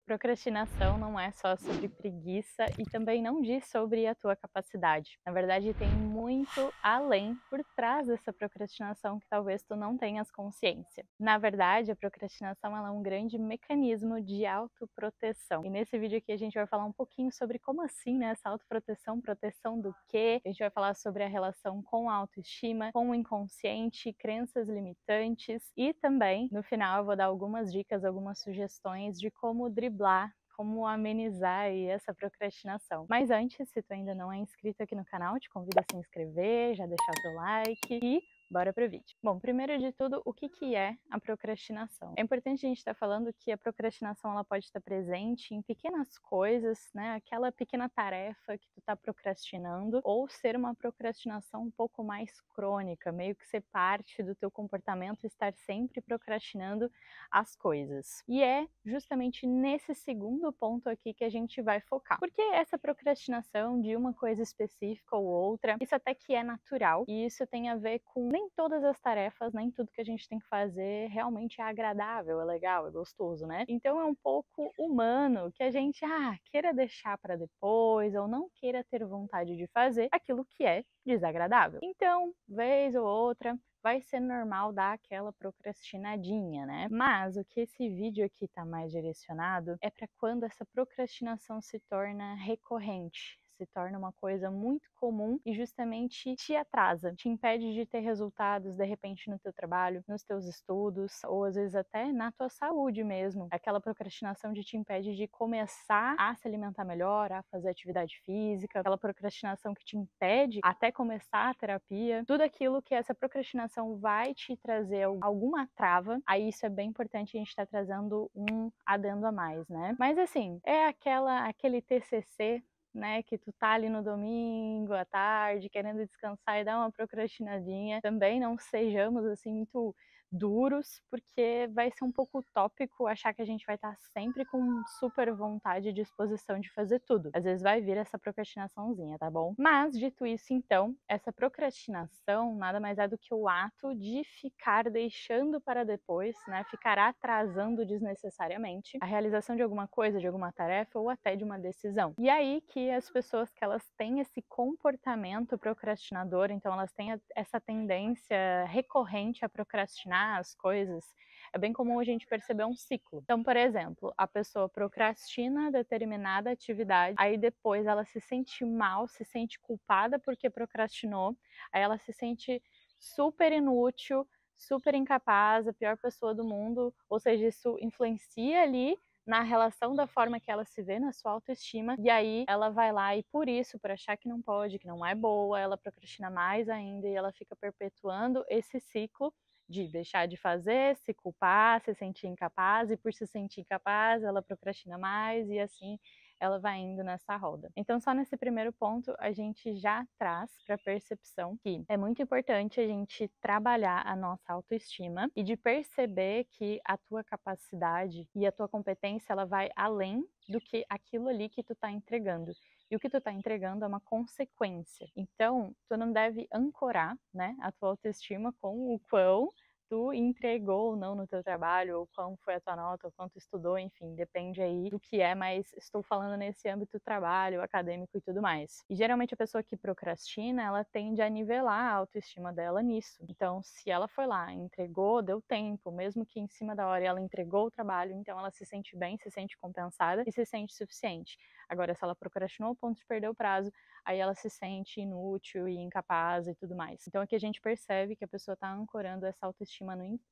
Procrastinação não é só sobre preguiça e também não diz sobre a tua capacidade. Na verdade, tem muito além por trás dessa procrastinação que talvez tu não tenhas consciência. Na verdade, a procrastinação ela é um grande mecanismo de autoproteção. E nesse vídeo aqui a gente vai falar um pouquinho sobre como assim, né, essa autoproteção, proteção do quê? A gente vai falar sobre a relação com a autoestima, com o inconsciente, crenças limitantes e também, no final, eu vou dar algumas dicas, algumas sugestões de como driblar, como amenizar aí essa procrastinação. Mas antes, se tu ainda não é inscrito aqui no canal, te convido a se inscrever, já deixar o teu like e bora pro vídeo. Bom, primeiro de tudo, o que é a procrastinação? É importante a gente estar falando que a procrastinação ela pode estar presente em pequenas coisas, né? Aquela pequena tarefa que tu tá procrastinando, ou ser uma procrastinação um pouco mais crônica, meio que ser parte do teu comportamento estar sempre procrastinando as coisas. E é justamente nesse segundo ponto aqui que a gente vai focar. Porque essa procrastinação de uma coisa específica ou outra, isso até que é natural, e isso tem a ver com nem todas as tarefas, nem tudo que a gente tem que fazer realmente é agradável, é legal, é gostoso, né? Então é um pouco humano que a gente, queira deixar para depois, ou não queira ter vontade de fazer aquilo que é desagradável. Então, vez ou outra, vai ser normal dar aquela procrastinadinha, né? Mas o que esse vídeo aqui tá mais direcionado é para quando essa procrastinação se torna recorrente, se torna uma coisa muito comum e justamente te atrasa, te impede de ter resultados de repente no teu trabalho, nos teus estudos, ou às vezes até na tua saúde mesmo. Aquela procrastinação de te impede de começar a se alimentar melhor, a fazer atividade física, aquela procrastinação que te impede até começar a terapia, tudo aquilo que essa procrastinação vai te trazer alguma trava, aí isso é bem importante a gente estar trazendo um adendo a mais, né? Mas assim, é aquele TCC, né, que tu tá ali no domingo à tarde querendo descansar e dar uma procrastinadinha. Também não sejamos assim muito duros, porque vai ser um pouco utópico achar que a gente vai estar sempre com super vontade e disposição de fazer tudo. Às vezes vai vir essa procrastinaçãozinha, tá bom? Mas, dito isso, então, essa procrastinação nada mais é do que o ato de ficar deixando para depois, né, ficar atrasando desnecessariamente a realização de alguma coisa, de alguma tarefa ou até de uma decisão. E aí que as pessoas que elas têm esse comportamento procrastinador, então elas têm essa tendência recorrente a procrastinar as coisas, é bem comum a gente perceber um ciclo. Então, por exemplo, a pessoa procrastina determinada atividade, aí depois ela se sente mal, se sente culpada porque procrastinou, aí ela se sente super inútil, super incapaz, a pior pessoa do mundo, ou seja, isso influencia ali na relação da forma que ela se vê, na sua autoestima, e aí ela vai lá e por isso, por achar que não pode, que não é boa, ela procrastina mais ainda e ela fica perpetuando esse ciclo de deixar de fazer, se culpar, se sentir incapaz, e por se sentir incapaz, ela procrastina mais, e assim ela vai indo nessa roda. Então, só nesse primeiro ponto, a gente já traz para a percepção que é muito importante a gente trabalhar a nossa autoestima e de perceber que a tua capacidade e a tua competência, ela vai além do que aquilo ali que tu tá entregando. E o que tu tá entregando é uma consequência. Então, tu não deve ancorar, né, a tua autoestima com o quão tu entregou ou não no teu trabalho, ou qual foi a tua nota, ou quanto estudou, enfim, depende aí do que é, mas estou falando nesse âmbito trabalho, acadêmico e tudo mais. E geralmente a pessoa que procrastina, ela tende a nivelar a autoestima dela nisso. Então, se ela foi lá, entregou, deu tempo, mesmo que em cima da hora ela entregou o trabalho, então ela se sente bem, se sente compensada e se sente suficiente. Agora, se ela procrastinou ao ponto de perder o prazo, aí ela se sente inútil e incapaz e tudo mais. Então aqui a gente percebe que a pessoa está ancorando essa autoestima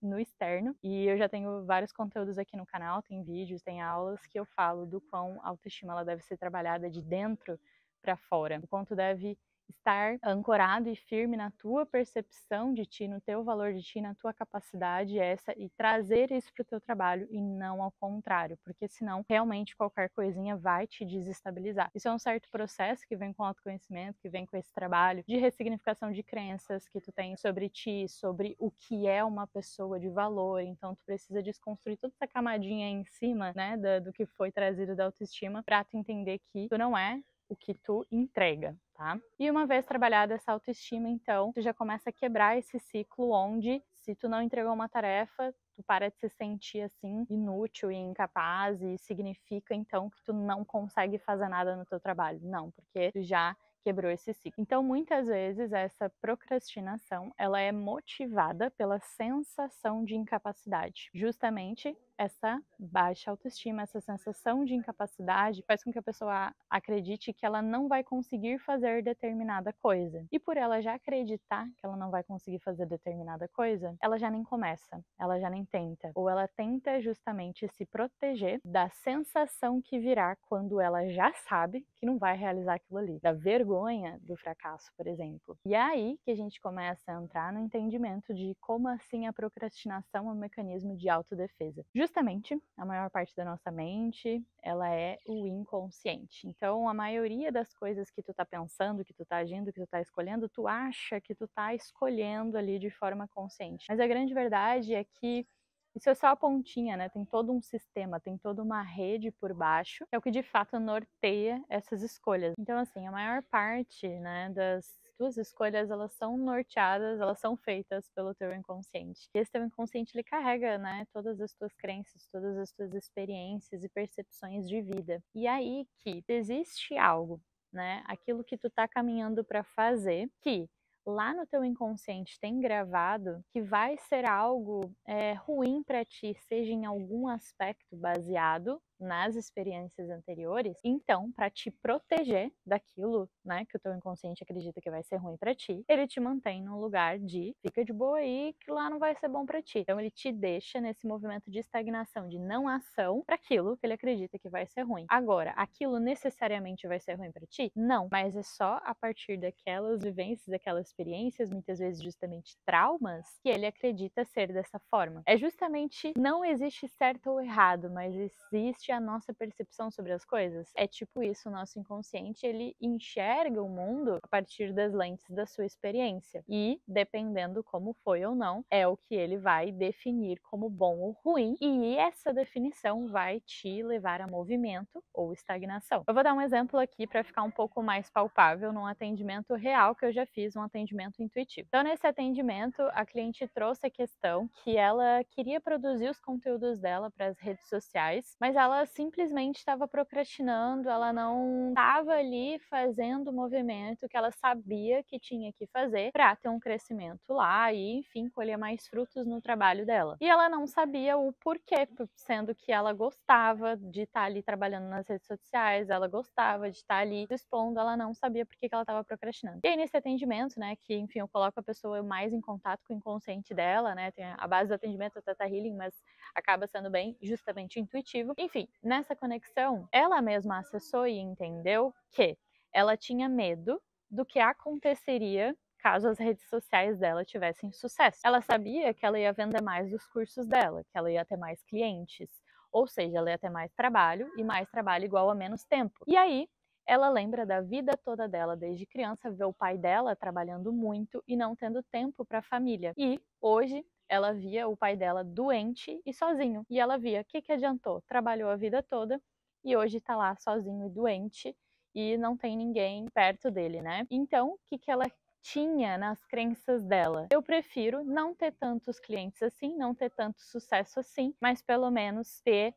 no externo, e eu já tenho vários conteúdos aqui no canal, tem vídeos, tem aulas que eu falo do quão a autoestima ela deve ser trabalhada de dentro para fora, o quanto deve estar ancorado e firme na tua percepção de ti, no teu valor de ti, na tua capacidade e trazer isso para o teu trabalho e não ao contrário, porque senão realmente qualquer coisinha vai te desestabilizar. Isso é um certo processo que vem com autoconhecimento, que vem com esse trabalho de ressignificação de crenças que tu tem sobre ti, sobre o que é uma pessoa de valor, então tu precisa desconstruir toda essa camadinha em cima, né, do que foi trazido da autoestima, para tu entender que tu não é o que tu entrega, tá? E uma vez trabalhada essa autoestima, então, tu já começa a quebrar esse ciclo onde se tu não entregou uma tarefa, tu para de se sentir assim inútil e incapaz e significa então que tu não consegue fazer nada no teu trabalho. Não, porque tu já quebrou esse ciclo. Então, muitas vezes essa procrastinação, ela é motivada pela sensação de incapacidade. Justamente essa baixa autoestima, essa sensação de incapacidade faz com que a pessoa acredite que ela não vai conseguir fazer determinada coisa. E por ela já acreditar que ela não vai conseguir fazer determinada coisa, ela já nem começa, ela já nem tenta. Ou ela tenta justamente se proteger da sensação que virá quando ela já sabe que não vai realizar aquilo ali, da vergonha do fracasso, por exemplo. E é aí que a gente começa a entrar no entendimento de como assim a procrastinação é um mecanismo de autodefesa. Justamente, a maior parte da nossa mente, ela é o inconsciente. Então, a maioria das coisas que tu tá pensando, que tu tá agindo, que tu tá escolhendo, tu acha que tu tá escolhendo ali de forma consciente. Mas a grande verdade é que isso é só a pontinha, né? Tem todo um sistema, tem toda uma rede por baixo, que é o que de fato norteia essas escolhas. Então, assim, a maior parte, né, das tuas escolhas, elas são norteadas, elas são feitas pelo teu inconsciente. E esse teu inconsciente, ele carrega, né, todas as tuas crenças, todas as tuas experiências e percepções de vida. E aí que existe algo, né, aquilo que tu tá caminhando para fazer, que lá no teu inconsciente tem gravado que vai ser algo ruim para ti, seja em algum aspecto baseado nas experiências anteriores, então, para te proteger daquilo, né, que o teu inconsciente acredita que vai ser ruim para ti, ele te mantém num lugar de fica de boa aí, que lá não vai ser bom para ti. Então, ele te deixa nesse movimento de estagnação, de não ação para aquilo que ele acredita que vai ser ruim. Agora, aquilo necessariamente vai ser ruim para ti? Não, mas é só a partir daquelas vivências, daquelas experiências, muitas vezes justamente traumas, que ele acredita ser dessa forma. É justamente, não existe certo ou errado, mas existe a nossa percepção sobre as coisas. É tipo isso, o nosso inconsciente, ele enxerga o mundo a partir das lentes da sua experiência. E, dependendo como foi ou não, é o que ele vai definir como bom ou ruim, e essa definição vai te levar a movimento ou estagnação. Eu vou dar um exemplo aqui para ficar um pouco mais palpável num atendimento real que eu já fiz, um atendimento intuitivo. Então, nesse atendimento, a cliente trouxe a questão que ela queria produzir os conteúdos dela para as redes sociais, mas ela simplesmente estava procrastinando, ela não estava ali fazendo o movimento que ela sabia que tinha que fazer para ter um crescimento lá e, enfim, colher mais frutos no trabalho dela. E ela não sabia o porquê, sendo que ela gostava de estar ali trabalhando nas redes sociais, ela gostava de estar ali expondo, ela não sabia por que ela estava procrastinando. E aí, nesse atendimento, né, que, enfim, eu coloco a pessoa mais em contato com o inconsciente dela, né, tem a base do atendimento, é o Theta Healing, mas acaba sendo bem justamente intuitivo. Enfim, nessa conexão, ela mesma acessou e entendeu que ela tinha medo do que aconteceria caso as redes sociais dela tivessem sucesso. Ela sabia que ela ia vender mais dos cursos dela, que ela ia ter mais clientes, ou seja, ela ia ter mais trabalho, e mais trabalho igual a menos tempo. E aí, ela lembra da vida toda dela, desde criança, ver o pai dela trabalhando muito e não tendo tempo para a família. E hoje ela via o pai dela doente e sozinho. E ela via, o que que adiantou? Trabalhou a vida toda e hoje tá lá sozinho e doente e não tem ninguém perto dele, né? Então, o que que ela tinha nas crenças dela? Eu prefiro não ter tantos clientes assim, não ter tanto sucesso assim, mas pelo menos ter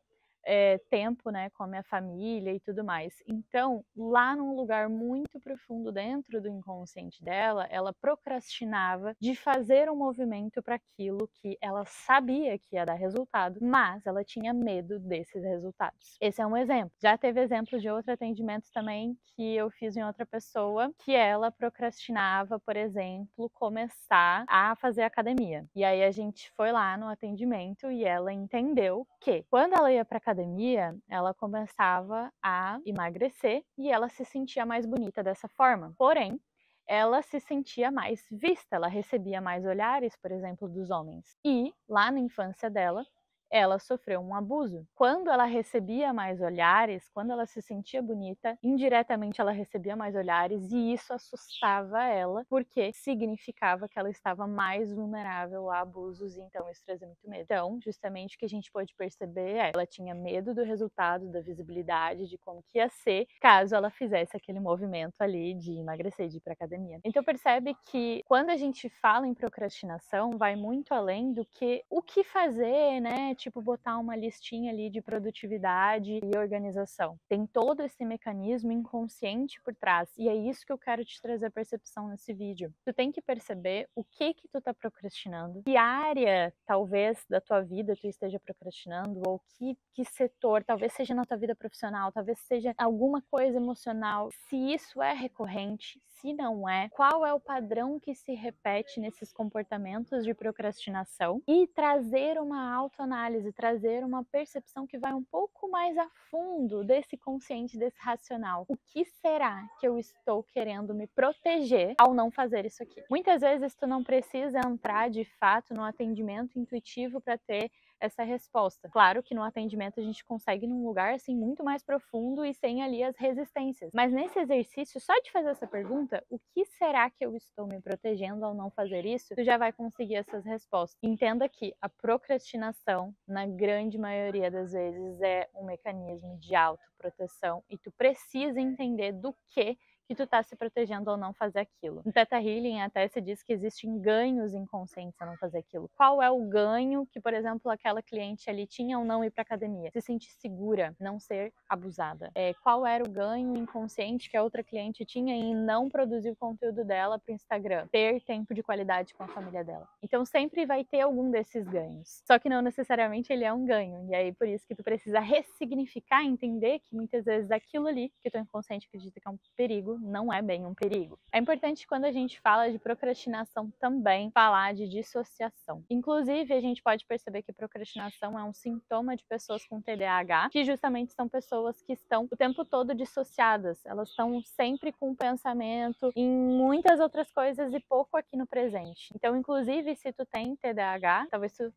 tempo, né, com a minha família e tudo mais. Então, lá num lugar muito profundo dentro do inconsciente dela, ela procrastinava de fazer um movimento para aquilo que ela sabia que ia dar resultado, mas ela tinha medo desses resultados. Esse é um exemplo. Já teve exemplo de outro atendimento também que eu fiz em outra pessoa, que ela procrastinava, por exemplo, começar a fazer academia. E aí a gente foi lá no atendimento e ela entendeu que quando ela ia para academia, ela começava a emagrecer e ela se sentia mais bonita dessa forma. Porém, ela se sentia mais vista, ela recebia mais olhares, por exemplo, dos homens. E lá na infância dela, ela sofreu um abuso. Quando ela recebia mais olhares, quando ela se sentia bonita, indiretamente ela recebia mais olhares e isso assustava ela, porque significava que ela estava mais vulnerável a abusos e então isso trazia muito medo. Então, justamente o que a gente pode perceber é, ela tinha medo do resultado, da visibilidade, de como que ia ser, caso ela fizesse aquele movimento ali de emagrecer, de ir pra academia. Então percebe que quando a gente fala em procrastinação, vai muito além do que o que fazer, né? Tipo, botar uma listinha ali de produtividade e organização. Tem todo esse mecanismo inconsciente por trás, e é isso que eu quero te trazer a percepção nesse vídeo. Tu tem que perceber o que tu tá procrastinando, que área, talvez, da tua vida tu esteja procrastinando, ou que setor, talvez seja na tua vida profissional, talvez seja alguma coisa emocional. Se isso é recorrente, se não é, qual é o padrão que se repete nesses comportamentos de procrastinação e trazer uma autoanálise, trazer uma percepção que vai um pouco mais a fundo desse consciente, desse racional. O que será que eu estou querendo me proteger ao não fazer isso aqui? Muitas vezes tu não precisa entrar de fato no atendimento intuitivo para ter essa resposta. Claro que no atendimento a gente consegue num lugar assim muito mais profundo e sem ali as resistências. Mas nesse exercício, só de fazer essa pergunta, o que será que eu estou me protegendo ao não fazer isso? Tu já vai conseguir essas respostas. Entenda que a procrastinação, na grande maioria das vezes, é um mecanismo de autoproteção e tu precisa entender do que tu tá se protegendo ao não fazer aquilo. No Theta Healing até se diz que existem ganhos inconscientes a não fazer aquilo. Qual é o ganho que, por exemplo, aquela cliente ali tinha ao não ir pra academia? Se sentir segura, não ser abusada. Qual era o ganho inconsciente que a outra cliente tinha em não produzir o conteúdo dela pro Instagram? Ter tempo de qualidade com a família dela. Então sempre vai ter algum desses ganhos. Só que não necessariamente ele é um ganho. E aí por isso que tu precisa ressignificar, entender que muitas vezes aquilo ali que o teu inconsciente acredita que é um perigo, não é bem um perigo. É importante quando a gente fala de procrastinação também falar de dissociação. Inclusive, a gente pode perceber que procrastinação é um sintoma de pessoas com TDAH, que justamente são pessoas que estão o tempo todo dissociadas. Elas estão sempre com o pensamento em muitas outras coisas e pouco aqui no presente. Então, inclusive, se tu tem TDAH, talvez tu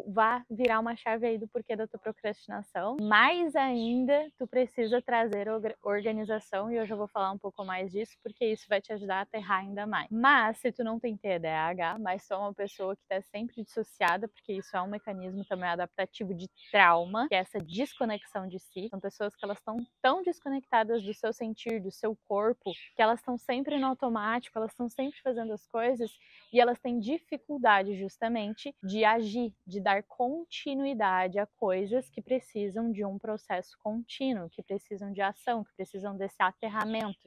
vá virar uma chave aí do porquê da tua procrastinação. Mais ainda, tu precisa trazer organização e eu já vou falar um pouco mais disso, porque isso vai te ajudar a aterrar ainda mais. Mas se tu não tem TDAH, mas só uma pessoa que está sempre dissociada, porque isso é um mecanismo também adaptativo de trauma, que é essa desconexão de si. São pessoas que elas estão tão desconectadas do seu sentir, do seu corpo, que elas estão sempre no automático, elas estão sempre fazendo as coisas e elas têm dificuldade justamente de agir, de dar continuidade a coisas que precisam de um processo contínuo, que precisam de ação, que precisam desse aterramento,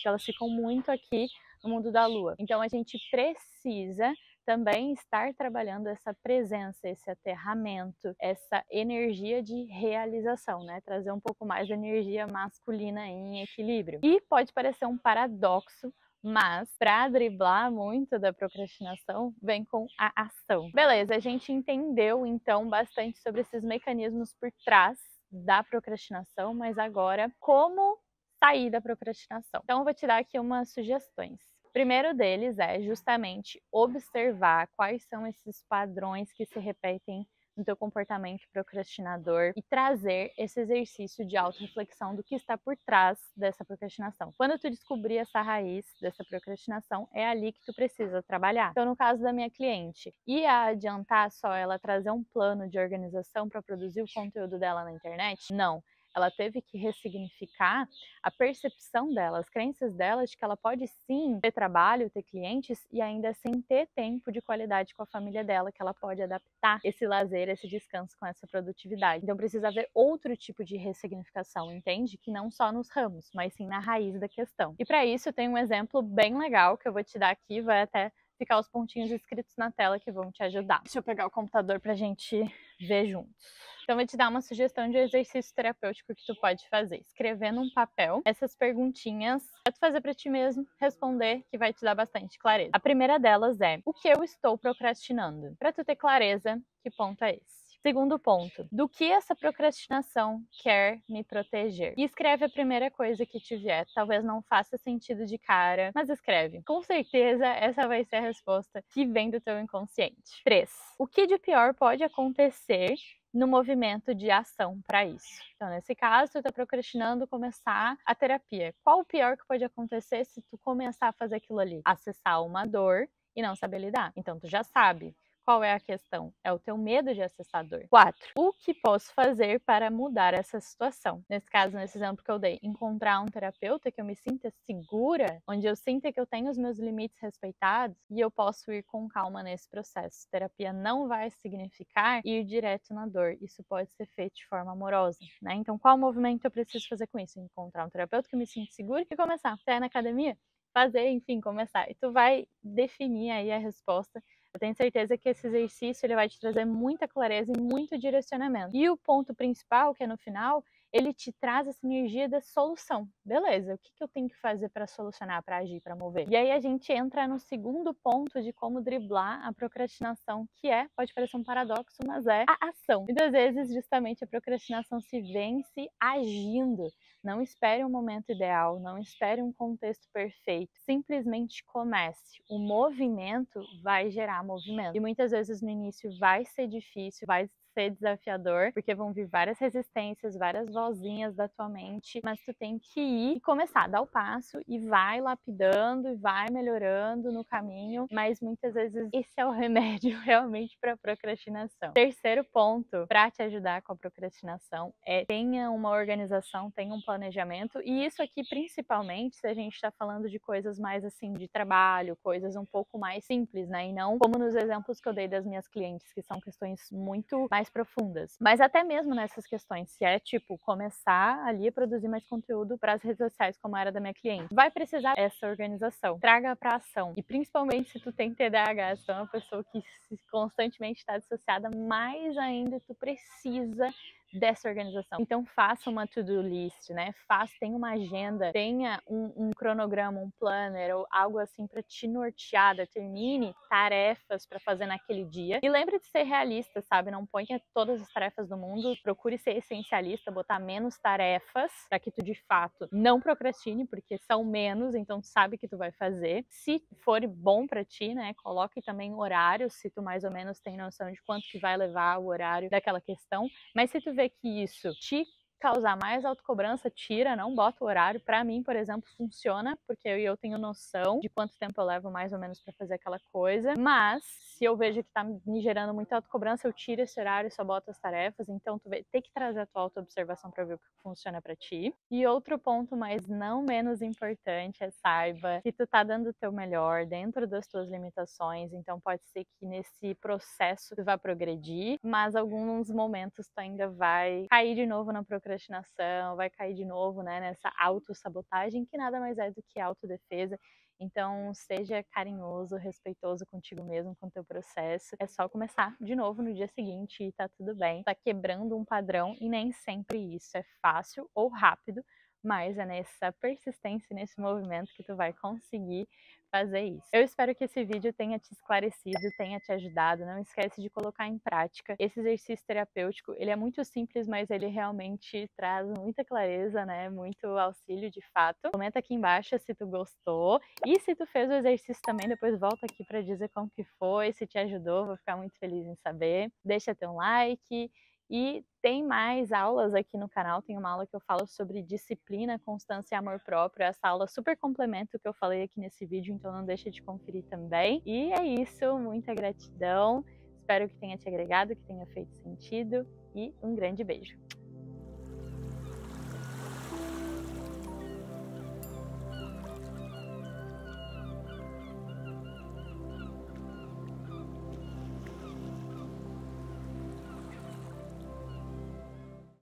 que elas ficam muito aqui no mundo da lua. Então a gente precisa também estar trabalhando essa presença, esse aterramento, essa energia de realização, né? Trazer um pouco mais de energia masculina em equilíbrio. E pode parecer um paradoxo, mas para driblar muito da procrastinação, vem com a ação. Beleza, a gente entendeu então bastante sobre esses mecanismos por trás da procrastinação, mas agora como sair da procrastinação? Então eu vou te dar aqui umas sugestões. O primeiro deles é justamente observar quais são esses padrões que se repetem no teu comportamento procrastinador e trazer esse exercício de autorreflexão do que está por trás dessa procrastinação. Quando tu descobrir essa raiz dessa procrastinação, é ali que tu precisa trabalhar. Então, no caso da minha cliente, ia adiantar só ela trazer um plano de organização para produzir o conteúdo dela na internet? Não. Ela teve que ressignificar a percepção dela, as crenças dela de que ela pode sim ter trabalho, ter clientes e ainda assim ter tempo de qualidade com a família dela, que ela pode adaptar esse lazer, esse descanso com essa produtividade. Então precisa haver outro tipo de ressignificação, entende? Que não só nos ramos, mas sim na raiz da questão. E para isso tem um exemplo bem legal que eu vou te dar aqui, vai até ficar os pontinhos escritos na tela que vão te ajudar. Deixa eu pegar o computador pra gente ver juntos. Então, vou te dar uma sugestão de exercício terapêutico que tu pode fazer. Escrever num papel essas perguntinhas pra tu fazer pra ti mesmo, responder, que vai te dar bastante clareza. A primeira delas é: o que eu estou procrastinando? Pra tu ter clareza, que ponto é esse? Segundo ponto, do que essa procrastinação quer me proteger? E escreve a primeira coisa que te vier. Talvez não faça sentido de cara, mas escreve. Com certeza, essa vai ser a resposta que vem do teu inconsciente. 3. O que de pior pode acontecer no movimento de ação para isso. Então, nesse caso, tu tá procrastinando começar a terapia. Qual o pior que pode acontecer se tu começar a fazer aquilo ali? Acessar uma dor e não saber lidar. Então, tu já sabe. Qual é a questão? É o teu medo de acessar a dor. 4. O que posso fazer para mudar essa situação? Nesse caso, nesse exemplo que eu dei, encontrar um terapeuta que eu me sinta segura, onde eu sinta que eu tenho os meus limites respeitados e eu posso ir com calma nesse processo. Terapia não vai significar ir direto na dor. Isso pode ser feito de forma amorosa, né? Então, qual movimento eu preciso fazer com isso? Encontrar um terapeuta que me sinta segura e começar. Você é na academia? Fazer, enfim, começar. E tu vai definir aí a resposta. Eu tenho certeza que esse exercício ele vai te trazer muita clareza e muito direcionamento. E o ponto principal, que é no final, ele te traz essa energia da solução. Beleza, o que eu tenho que fazer para solucionar, para agir, para mover? E aí a gente entra no segundo ponto de como driblar a procrastinação, que pode parecer um paradoxo, mas é a ação. Muitas vezes, justamente, a procrastinação se vence agindo. Não espere um momento ideal, não espere um contexto perfeito. Simplesmente comece. O movimento vai gerar movimento. E muitas vezes no início vai ser difícil, vai ser desafiador, porque vão vir várias resistências, várias vozinhas da tua mente, mas tu tem que ir e começar, dar o passo e vai lapidando e vai melhorando no caminho, mas muitas vezes esse é o remédio realmente para procrastinação. Terceiro ponto para te ajudar com a procrastinação é tenha uma organização, tenha um planejamento, e isso aqui principalmente se a gente está falando de coisas mais assim de trabalho, coisas um pouco mais simples, né, e não como nos exemplos que eu dei das minhas clientes, que são questões muito mais profundas. Mas até mesmo nessas questões, se é tipo começar ali a produzir mais conteúdo para as redes sociais, como era da minha cliente, vai precisar essa organização. Traga para ação. E principalmente se tu tem TDAH, se tu é uma pessoa que constantemente está dissociada, mais ainda tu precisa dessa organização. Então faça uma to-do list, né? Tenha uma agenda, tenha um cronograma, um planner ou algo assim para te nortear, determine tarefas para fazer naquele dia. E lembre de ser realista, sabe? Não ponha todas as tarefas do mundo, procure ser essencialista, botar menos tarefas para que tu de fato não procrastine, porque são menos, então tu sabe que tu vai fazer. Se for bom para ti, né? Coloque também horários, se tu mais ou menos tem noção de quanto que vai levar o horário daquela questão. Mas se tu vê que isso te causar mais autocobrança, tira, não bota o horário. Para mim, por exemplo, funciona, porque eu tenho noção de quanto tempo eu levo mais ou menos para fazer aquela coisa, mas se eu vejo que tá me gerando muita autocobrança, eu tiro esse horário e só boto as tarefas. Então tu tem que trazer a tua autoobservação para ver o que funciona para ti. E outro ponto, mas não menos importante, é saiba que tu tá dando o teu melhor dentro das tuas limitações, então pode ser que nesse processo tu vá progredir, mas alguns momentos tu ainda vai cair de novo na procrastinação, vai cair de novo, né, nessa autossabotagem, que nada mais é do que autodefesa. Então, seja carinhoso, respeitoso contigo mesmo, com o teu processo. É só começar de novo no dia seguinte e tá tudo bem. Tá quebrando um padrão e nem sempre isso é fácil ou rápido, mas é nessa persistência, nesse movimento que tu vai conseguir fazer isso. Eu espero que esse vídeo tenha te esclarecido, tenha te ajudado. Não esquece de colocar em prática. Esse exercício terapêutico, ele é muito simples, mas ele realmente traz muita clareza, né? Muito auxílio de fato. Comenta aqui embaixo se tu gostou e se tu fez o exercício também, depois volta aqui para dizer como que foi, se te ajudou, vou ficar muito feliz em saber. Deixa teu like. E tem mais aulas aqui no canal, tem uma aula que eu falo sobre disciplina, constância e amor próprio. Essa aula super complementa o que eu falei aqui nesse vídeo, então não deixa de conferir também. E é isso, muita gratidão, espero que tenha te agregado, que tenha feito sentido e um grande beijo.